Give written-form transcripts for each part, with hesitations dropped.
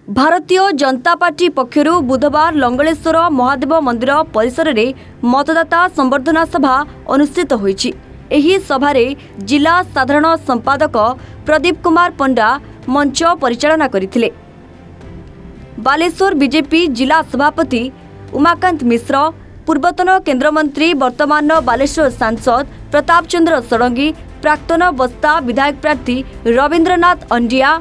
Bharatiya Janata party पक्षर बुधवार लंगलेश्वर महादेव मंदिर परिसर में मतदाता संबर्धना सभा अनुष्ठित होईछि। एही सभारे जिला साधारण संपादक प्रदीप कुमार पंडा मंच परिचालना करथिले। बालेश्वर बीजेपी जिला सभापति उमाकांत मिश्र, पूर्वतन केन्द्रमंत्री वर्तमान बालेश्वर सांसद प्रताप चंद्र षडंगी, प्राक्तन बस्ता विधायक प्रार्थी रविन्द्रनाथ अंडिया,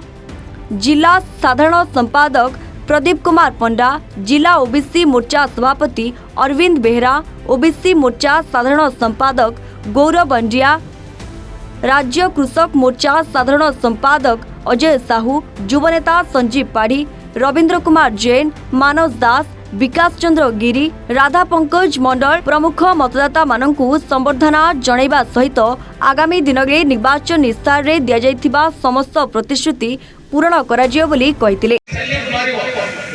जिला साधारण संपादक प्रदीप कुमार पंडा, जिला ओबीसी मोर्चा सभापति अरविंद बेहरा, ओबीसी मोर्चा साधारण संपादक गौरव अंडिया, राज्य कृषक मोर्चा साधारण संपादक अजय साहू, युवनेता संजीव पाढ़ी, रविंद्र कुमार जैन, मानस दास, विकास चंद्र गिरी, राधा पंकज मंडल प्रमुख मतदाता मानकु संबर्धना जणाइबा सहित आगामी दिन में निर्वाचन इस्तार रे दिया जाइथिबा समस्त प्रतिश्रुति पूरण कराजियो बोली कहिथिले।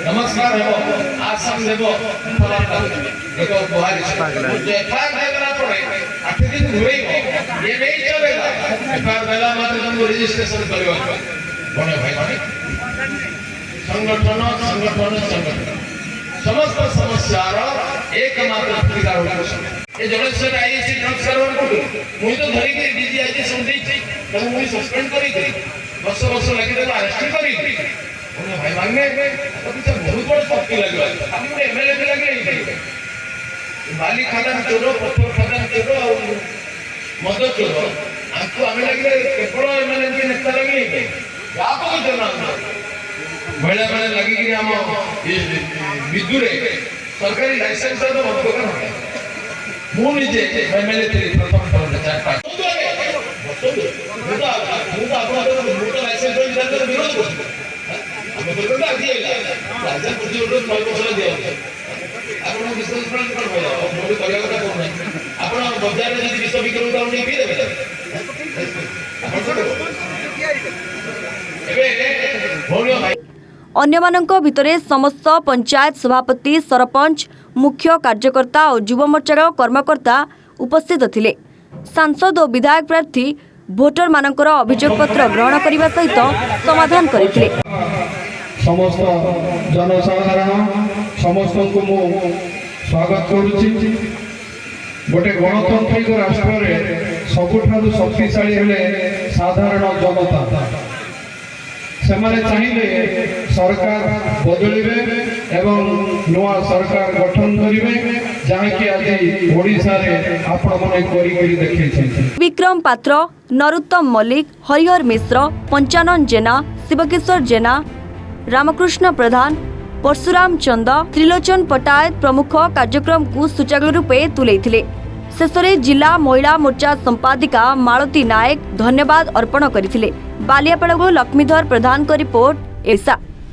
नमस्कार हेबो आसाम देबो देखो बुहारी मुझे फार देला पड़े 8 दिन घुरेइबो ये नहीं चलेगा फार देला मात्र तुमको रजिस्ट्रेशन करियो बने भाई संगठन समस्त समस्यार एकमात्र प्रतिकार होतो ए जणेश्वर आईसी ड्रग्स सर्वर को मुई तो धरी के डीजी आईसी समझै छै त मुई सस्पेंड करी दे वर्ष लगी देला अरेस्ट करी उन्हें भाई मांगे तो पीछे बहुत बड़ पक्की लगे हम ने एमएलए भी लगे बाली खाता चोरो पत्थर खाता चोरो मद चोरो हमको हमें लगे केवल एमएलए के नेता लगे आप को जना बेले बेले लगी कि हम विद्युरे सरकारी लाइसेंस तो बंद कर मु निजे एमएलए थे प्रथम थर चार पांच मुदा आपन लाइसेंस तो विरोध करते हम तो करता दिएला राजा पुजी उठो 6 वर्ष दियो आपण बिजनेस प्लान कर भाई मोर करिया କଥା कोन नाही आपण बाजार रे जदी विश्व विक्रम का उनी पी देबे आपण तो एबे भोलियो भाई अन्यमानंक भितरे समस्त पंचायत सभापति, सरपंच, मुख्य कार्यकर्ता और युव मोर्चार कर्मकर्ता उपस्थित थिले। सांसद और विधायक प्रार्थी भोटर मानकर अभियोग पत्र ग्रहण करने सहित समाधान करथिले। समस्त जनसाधारण समस्त को मु स्वागत करुछि। गोटे गणतांत्रिक राष्ट्र रे सबुठारु शक्तिशाली हेले साधारण जनता। सेमाने चाहिए सरकार बदलिबे एवं नवा सरकार गठन करिवे जहाँकि आज ओडिशा रे आपण माने करी करी देखै छै। विक्रम पात्र, नरोत्तम मल्लिक, हरिहर मिश्र, पंचानन जेना, शिवकिशोर जेना, रामकृष्ण प्रधान, परशुराम चंद, त्रिलोचन पटायत प्रमुख कार्यक्रम को सुचारू रूपे तुलेइथिले। शेषरे जिला महिला मोर्चा संपादिका मालती नायक धन्यवाद अर्पण करथिले। बालियापाड़ू लक्ष्मीधर प्रधान को रिपोर्ट एसा।